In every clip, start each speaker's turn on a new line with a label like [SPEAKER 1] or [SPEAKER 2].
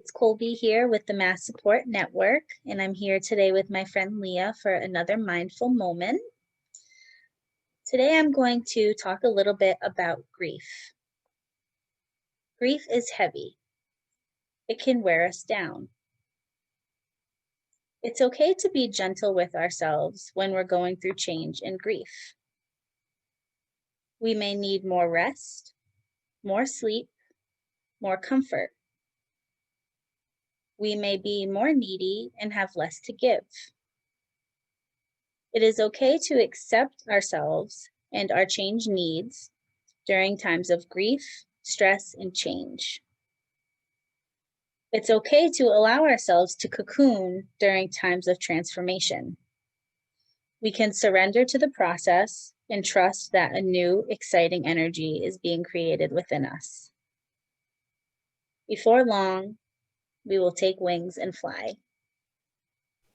[SPEAKER 1] It's Kolby here with the Mass Support Network, and I'm here today with my friend Leah for another mindful moment. Today I'm going to talk a little bit about grief. Grief is heavy. It can wear us down. It's okay to be gentle with ourselves when we're going through change and grief. We may need more rest, more sleep, more comfort. We may be more needy and have less to give. It is okay to accept ourselves and our changed needs during times of grief, stress, and change. It's okay to allow ourselves to cocoon during times of transformation. We can surrender to the process and trust that a new, exciting energy is being created within us. Before long, we will take wings and fly.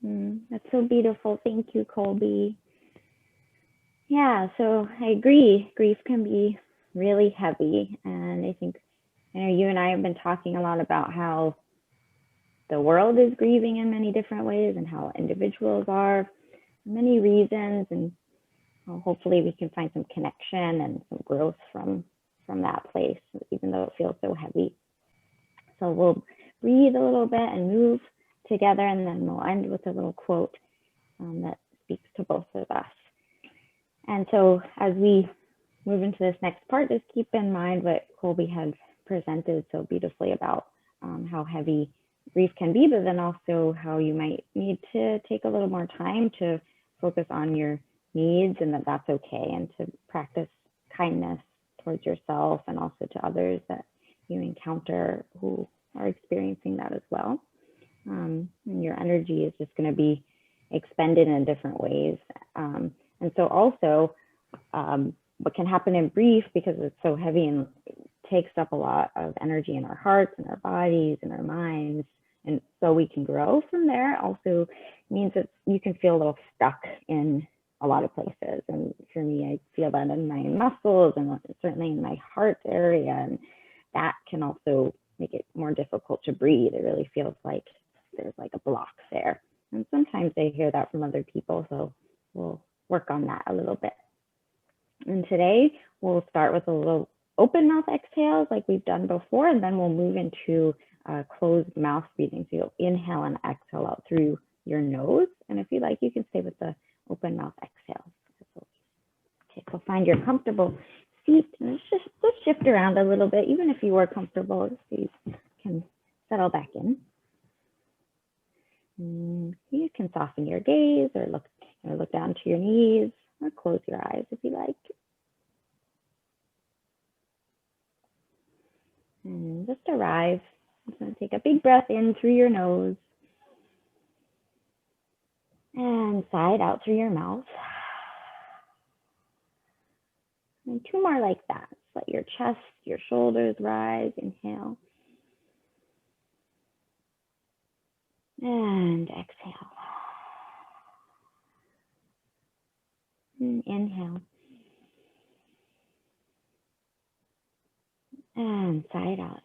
[SPEAKER 2] That's so beautiful. Thank you, Kolby. Yeah, so I agree. Grief can be really heavy. And I think, you and I have been talking a lot about how the world is grieving in many different ways and how individuals are for many reasons. And hopefully we can find some connection and some growth from that place, even though it feels so heavy. So we'll breathe a little bit and move together, and then we'll end with a little quote that speaks to both of us. And so as we move into this next part, just keep in mind what Kolby had presented so beautifully about how heavy grief can be, but then also how you might need to take a little more time to focus on your needs, and that's okay, and to practice kindness towards yourself and also to others that you encounter who are experiencing that as well. And your energy is just going to be expended in different ways. And so also what can happen in grief, because it's so heavy and takes up a lot of energy in our hearts and our bodies and our minds, and so we can grow from there, also means that you can feel a little stuck in a lot of places. And for me, I feel that in my muscles and certainly in my heart area, and that can also make it more difficult to breathe. It really feels like there's like a block there. And sometimes I hear that from other people, so we'll work on that a little bit. And today we'll start with a little open mouth exhales like we've done before, and then we'll move into closed mouth breathing. So you'll inhale and exhale out through your nose. And if you like, you can stay with the open mouth exhale. Okay, so find your comfortable seat, and let's shift around a little bit. Even if you were comfortable, so you can settle back in. You can soften your gaze or look down to your knees, or close your eyes if you like. And just arrive. Just going to take a big breath in through your nose and sigh it out through your mouth. And two more like that. Just let your chest, your shoulders rise. Inhale. And exhale. And inhale. And sigh it out.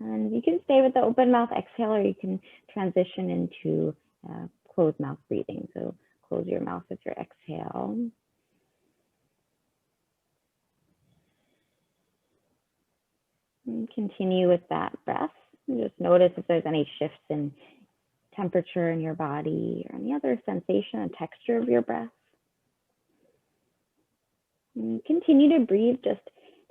[SPEAKER 2] And you can stay with the open mouth exhale, or you can transition into closed mouth breathing. So close your mouth with your exhale. And continue with that breath. And just notice if there's any shifts in temperature in your body or any other sensation and texture of your breath. And continue to breathe. Just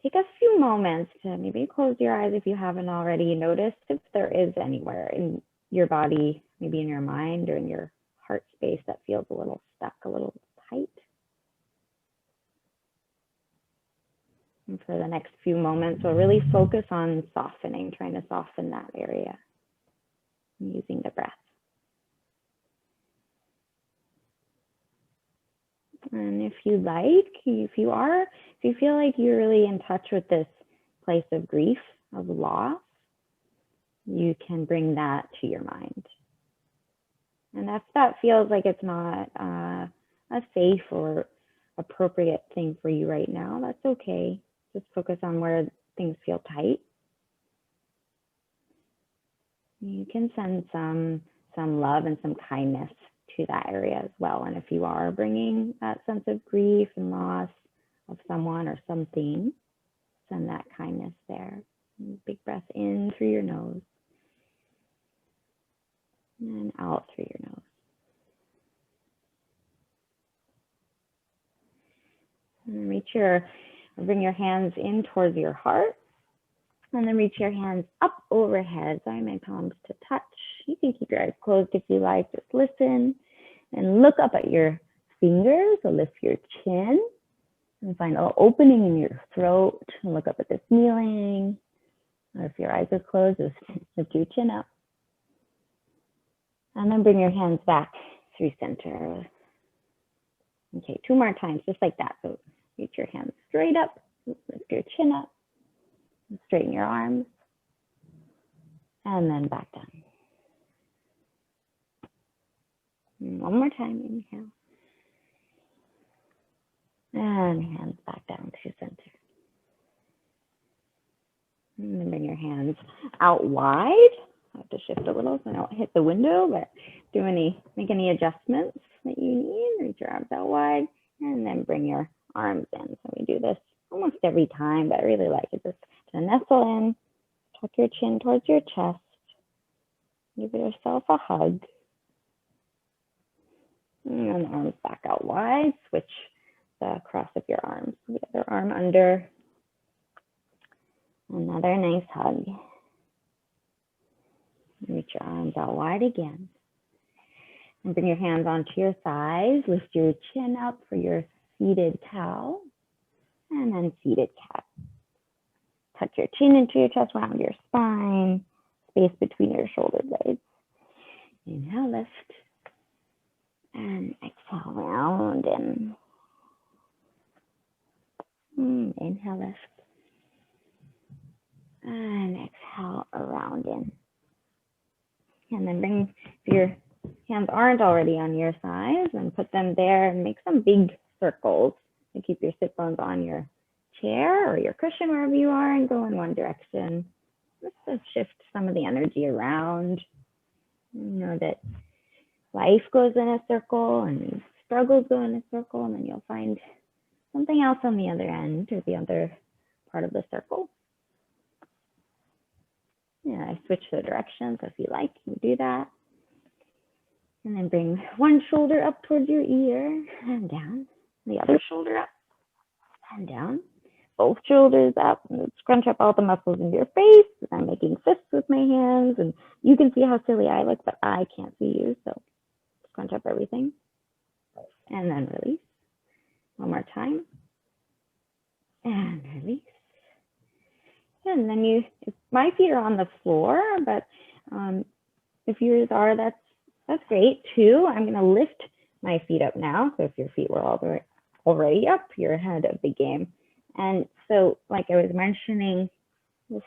[SPEAKER 2] take a few moments to maybe close your eyes if you haven't already. Notice if there is anywhere in your body, maybe in your mind or in your heart space, that feels a little stuck, a little tight. And for the next few moments, we'll really focus on softening, trying to soften that area using the breath. And if you like, if you feel like you're really in touch with this place of grief, of loss, you can bring that to your mind. And if that feels like it's not a safe or appropriate thing for you right now, that's okay. Just focus on where things feel tight. You can send some love and some kindness to that area as well. And if you are bringing that sense of grief and loss of someone or something, send that kindness there. Big breath in through your nose and out through your nose. And bring your hands in towards your heart. And then reach your hands up overhead. So I have my palms to touch. You can keep your eyes closed if you like. Just listen and look up at your fingers. So lift your chin and find a little opening in your throat. And look up at the ceiling. Or if your eyes are closed, just lift your chin up. And then bring your hands back through center. Okay, 2 more times, just like that. So reach your hands straight up. Lift your chin up. Straighten your arms, and then back down. And 1 more time, inhale. And hands back down to center. And then bring your hands out wide. I have to shift a little so I don't hit the window, but make any adjustments that you need. Reach your arms out wide, and then bring your arms in. So we do this almost every time, but I really like it. Just to nestle in, tuck your chin towards your chest, give yourself a hug, and arms back out wide. Switch the cross of your arms. The other arm under. Another nice hug. Reach your arms out wide again. And bring your hands onto your thighs. Lift your chin up for your seated cow, and then seated cat. Tuck your chin into your chest, round your spine, space between your shoulder blades. Inhale, lift. And exhale, round in. Inhale, lift. And exhale, around in. And then bring, if your hands aren't already on your thighs, and put them there and make some big circles to keep your sit bones on your chair or your cushion, wherever you are, and go in one direction. Just to shift some of the energy around. You know that life goes in a circle and struggles go in a circle, and then you'll find something else on the other end or the other part of the circle. Yeah, I switch the directions. If you like, you do that. And then bring one shoulder up towards your ear and down. The other shoulder up and down. Both shoulders up, and scrunch up all the muscles in your face. I'm making fists with my hands, and you can see how silly I look, but I can't see you, so scrunch up everything. And then release. 1 more time. And release. And then if my feet are on the floor, but if yours are, that's great too. I'm going to lift my feet up now. So if your feet were already up, you're ahead of the game. And so, like I was mentioning, this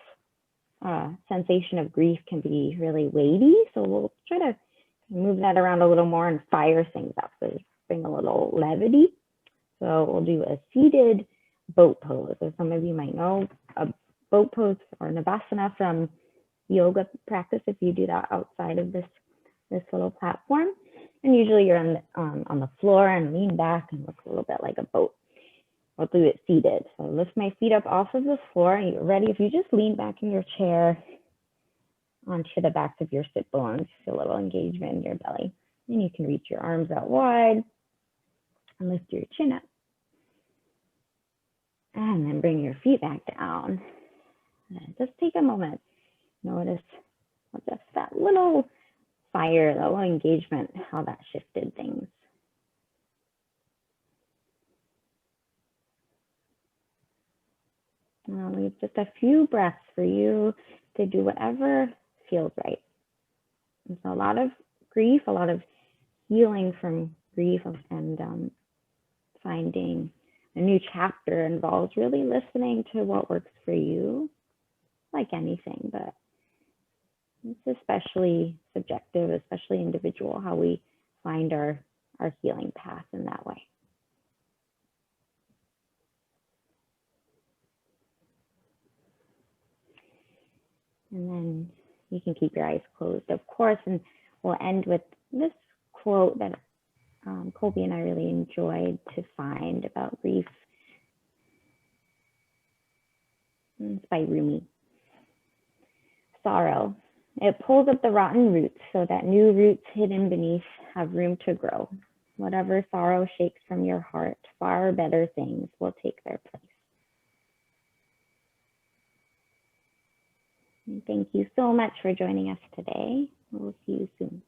[SPEAKER 2] sensation of grief can be really weighty. So we'll try to move that around a little more and fire things up. So bring a little levity. So we'll do a seated boat pose. As some of you might know, a boat pose or navasana from yoga practice, if you do that outside of this little platform. And usually you're on the floor and lean back and look a little bit like a boat. I'll do it seated. So lift my feet up off of the floor, and you're ready. If you just lean back in your chair onto the backs of your sit bones, feel a little engagement in your belly. And you can reach your arms out wide and lift your chin up. And then bring your feet back down. And just take a moment. Notice just that little fire, that little engagement, how that shifted things. I'll leave just a few breaths for you to do whatever feels right. And so a lot of grief, a lot of healing from grief, and finding a new chapter involves really listening to what works for you, like anything, but it's especially subjective, especially individual, how we find our healing path in that way. And then you can keep your eyes closed, of course. And we'll end with this quote that Kolby and I really enjoyed to find about grief. It's by Rumi. Sorrow. It pulls up the rotten roots so that new roots hidden beneath have room to grow. Whatever sorrow shakes from your heart, far better things will take their place. And thank you so much for joining us today. We'll see you soon.